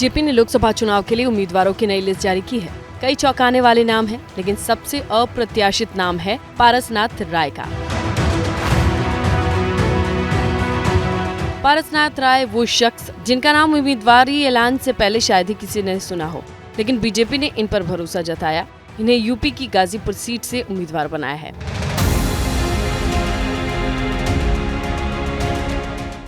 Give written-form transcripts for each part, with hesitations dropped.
BJP ने लोकसभा चुनाव के लिए उम्मीदवारों की नई लिस्ट जारी की है। कई चौंकाने वाले नाम हैं, लेकिन सबसे अप्रत्याशित नाम है पारसनाथ राय का। पारसनाथ राय वो शख्स जिनका नाम उम्मीदवारी ऐलान से पहले शायद ही किसी ने सुना हो, लेकिन बीजेपी ने इन पर भरोसा जताया। इन्हें यूपी की गाजीपुर सीट से उम्मीदवार बनाया है।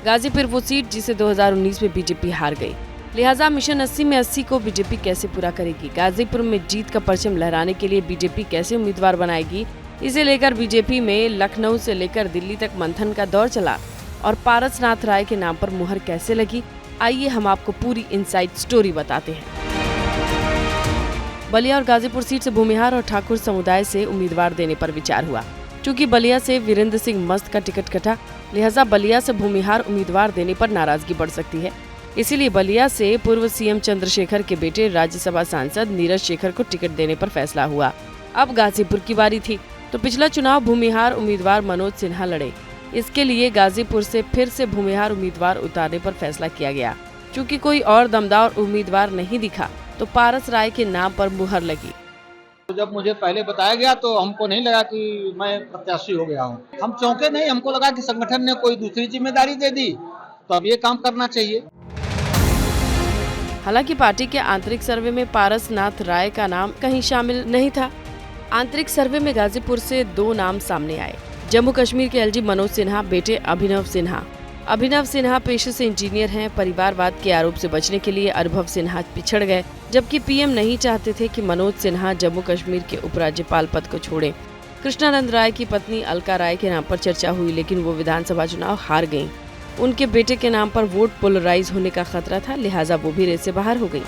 गाजीपुर वो सीट जिसे 2019 में बीजेपी हार गई, लिहाजा मिशन 80 में 80 को बीजेपी कैसे पूरा करेगी, गाजीपुर में जीत का परचम लहराने के लिए बीजेपी कैसे उम्मीदवार बनाएगी, इसे लेकर बीजेपी में लखनऊ से लेकर दिल्ली तक मंथन का दौर चला और पारसनाथ राय के नाम पर मुहर कैसे लगी, आइए हम आपको पूरी इनसाइड स्टोरी बताते हैं। बलिया और गाजीपुर सीट से भूमिहार और ठाकुर समुदाय से उम्मीदवार देने पर विचार हुआ। चूंकि बलिया से वीरेंद्र सिंह मस्त का टिकट कटा, लिहाजा बलिया से भूमिहार उम्मीदवार देने पर नाराजगी बढ़ सकती है। इसीलिए बलिया से पूर्व सीएम चंद्रशेखर के बेटे राज्यसभा सांसद नीरज शेखर को टिकट देने पर फैसला हुआ। अब गाजीपुर की बारी थी, तो पिछला चुनाव भूमिहार उम्मीदवार मनोज सिन्हा लड़े। इसके लिए गाजीपुर से फिर से भूमिहार उम्मीदवार उतारने पर फैसला किया गया। चूँकि कोई और दमदार उम्मीदवार नहीं दिखा, तो पारस राय के नाम पर मुहर लगी। जब मुझे पहले बताया गया तो हमको नहीं लगा कि मैं प्रत्याशी हो गया हूँ। हम चौंके नहीं, हमको लगा कि संगठन ने कोई दूसरी जिम्मेदारी दे दी, तो अब ये काम करना चाहिए। हालांकि पार्टी के आंतरिक सर्वे में पारसनाथ राय का नाम कहीं शामिल नहीं था। आंतरिक सर्वे में गाजीपुर से 2 नाम सामने आए। जम्मू कश्मीर के एलजी मनोज सिन्हा, बेटे अभिनव सिन्हा। अभिनव सिन्हा पेशे से इंजीनियर हैं। परिवारवाद के आरोप से बचने के लिए अनुभव सिन्हा पिछड़ गए, जबकि पीएम नहीं चाहते थे कि मनोज सिन्हा जम्मू कश्मीर के उपराज्यपाल पद को छोड़े। कृष्णानंद राय की पत्नी अलका राय के नाम पर चर्चा हुई, लेकिन वो विधानसभा चुनाव हार गयी। उनके बेटे के नाम पर वोट पोलराइज होने का खतरा था, लिहाजा वो भी रेस से बाहर हो गई।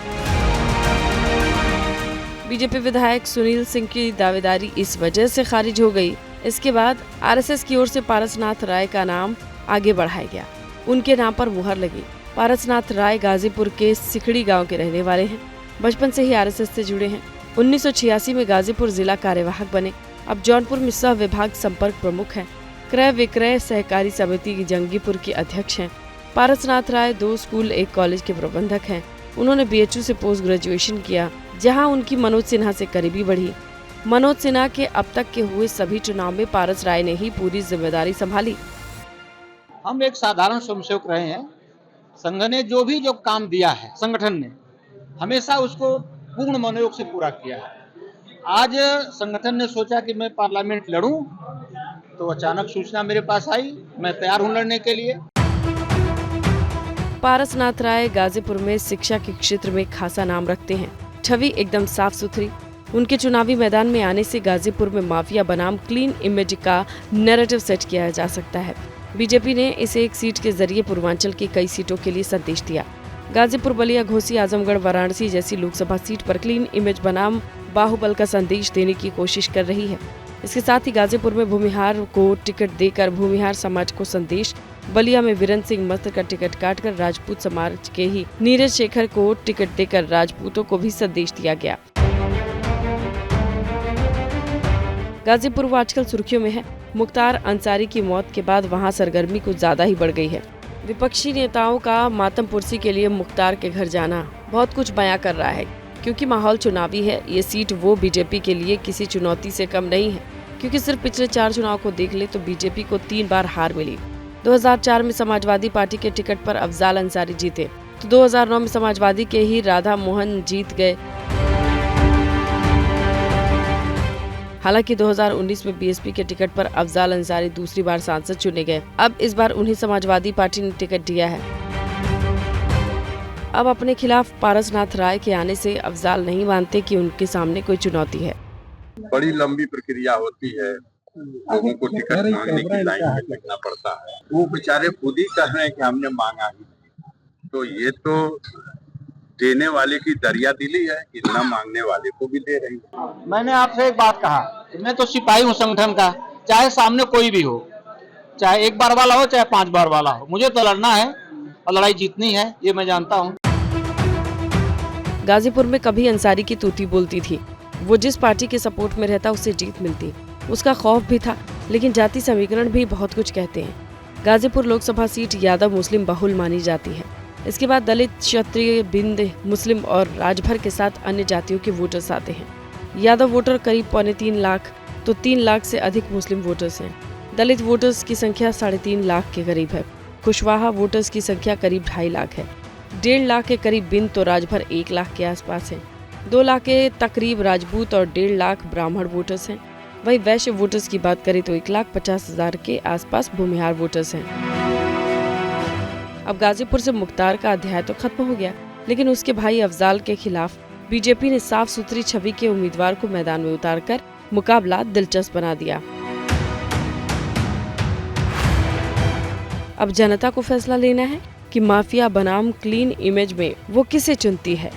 बीजेपी विधायक सुनील सिंह की दावेदारी इस वजह से खारिज हो गई। इसके बाद आरएसएस की ओर से पारसनाथ राय का नाम आगे बढ़ाया गया। उनके नाम पर मुहर लगी। पारसनाथ राय गाजीपुर के सिखड़ी गांव के रहने वाले हैं। बचपन से ही आरएसएस से जुड़े हैं। 1986 में गाजीपुर जिला कार्यवाहक बने। अब जौनपुर में सह विभाग संपर्क प्रमुख हैं। क्रय विक्रय सहकारी समिति की जंगीपुर के अध्यक्ष हैं। पारसनाथ राय 2 स्कूल 1 कॉलेज के प्रबंधक हैं। उन्होंने बीएचयू से पोस्ट ग्रेजुएशन किया, जहां उनकी मनोज सिन्हा से करीबी बढ़ी। मनोज सिन्हा के अब तक के हुए सभी चुनाव में पारस राय ने ही पूरी जिम्मेदारी संभाली। हम एक साधारण स्वयंसेवक रहे हैं। संघ ने जो काम दिया है, संगठन ने हमेशा उसको पूर्ण मनोयोग से पूरा किया है। आज संगठन ने सोचा कि मैं पार्लियामेंट लड़ूं, तो अचानक सूचना मेरे पास आई। मैं तैयार हूं लड़ने के लिए। पारसनाथ राय गाजीपुर में शिक्षा के क्षेत्र में खासा नाम रखते हैं। छवि एकदम साफ सुथरी। उनके चुनावी मैदान में आने से गाजीपुर में माफिया बनाम क्लीन इमेज का नैरेटिव सेट किया जा सकता है। बीजेपी ने इस एक सीट के जरिए पूर्वांचल की कई सीटों के लिए संदेश दिया। गाजीपुर, बलिया, घोसी, आजमगढ़, वाराणसी जैसी लोकसभा सीट पर क्लीन इमेज बनाम बाहुबल का संदेश देने की कोशिश कर रही है। इसके साथ ही गाजीपुर में भूमिहार को टिकट देकर भूमिहार समाज को संदेश, बलिया में वीरेंद्र सिंह मस्त का टिकट काटकर राजपूत समाज के ही नीरज शेखर को टिकट देकर राजपूतों को भी संदेश दिया गया। गाजीपुर वो आजकल सुर्खियों में है। मुख्तार अंसारी की मौत के बाद वहां सरगर्मी कुछ ज्यादा ही बढ़ गई है। विपक्षी नेताओं का मातम पुरसी के लिए मुख्तार के घर जाना बहुत कुछ बयां कर रहा है, क्योंकि माहौल चुनावी है। ये सीट वो बीजेपी के लिए किसी चुनौती से कम नहीं है, क्योंकि सिर्फ पिछले 4 चुनाव को देख ले तो बीजेपी को 3 बार हार मिली। 2004 में समाजवादी पार्टी के टिकट पर अफजाल अंसारी जीते, तो 2009 में समाजवादी के ही राधा मोहन जीत गए। हालांकि 2019 में बीएसपी के टिकट पर अफजाल अंसारी दूसरी बार सांसद चुने गए। अब इस बार उन्हें समाजवादी पार्टी ने टिकट दिया है। अब अपने खिलाफ पारसनाथ राय के आने से अफजाल नहीं मानते कि उनके सामने कोई चुनौती है। बड़ी लंबी प्रक्रिया होती है, लोगों को टिकट मांगने की लाइन में लगना पड़ता है। वो बेचारे खुद ही कह रहे हैं कि हमने मांगा ही नहीं, तो ये तो देने वाले की दरिया दिली है, इतना मांगने वाले को भी दे रही है। मैंने आपसे एक बात कहा, मैं तो सिपाही हूँ संगठन का, चाहे सामने कोई भी हो, चाहे 1 बार वाला हो चाहे 5 बार वाला हो, मुझे तो लड़ना है और लड़ाई जीतनी है, ये मैं जानता हूँ। गाजीपुर में कभी अंसारी की तूती बोलती थी। वो जिस पार्टी के सपोर्ट में रहता उसे जीत मिलती, उसका खौफ भी था। लेकिन जाति समीकरण भी बहुत कुछ कहते हैं। गाजीपुर लोकसभा सीट यादव मुस्लिम बहुल मानी जाती है। इसके बाद दलित, क्षत्रिय, बिंद, मुस्लिम और राजभर के साथ अन्य जातियों के वोटर्स आते हैं। यादव वोटर करीब 3.25 लाख, तो 3 लाख से अधिक मुस्लिम वोटर्स हैं। दलित वोटर्स की संख्या 3.5 लाख के करीब है। कुशवाहा वोटर्स की संख्या करीब 2.5 लाख है। 1.5 लाख के करीब बिंद, तो राजभर 1 लाख के आसपास है। 2 लाख के तकरीब राजपूत और 1.5 लाख ब्राह्मण वोटर्स हैं। वहीं वैश्य वोटर्स की बात करें तो 1,50,000 के आसपास भूमिहार वोटर्स हैं। अब गाजीपुर से मुख्तार का अध्याय तो खत्म हो गया, लेकिन उसके भाई अफजाल के खिलाफ बीजेपी ने साफ सुथरी छवि के उम्मीदवार को मैदान में उतारकर मुकाबला दिलचस्प बना दिया। अब जनता को फैसला लेना है कि माफिया बनाम क्लीन इमेज में वो किसे चुनती है।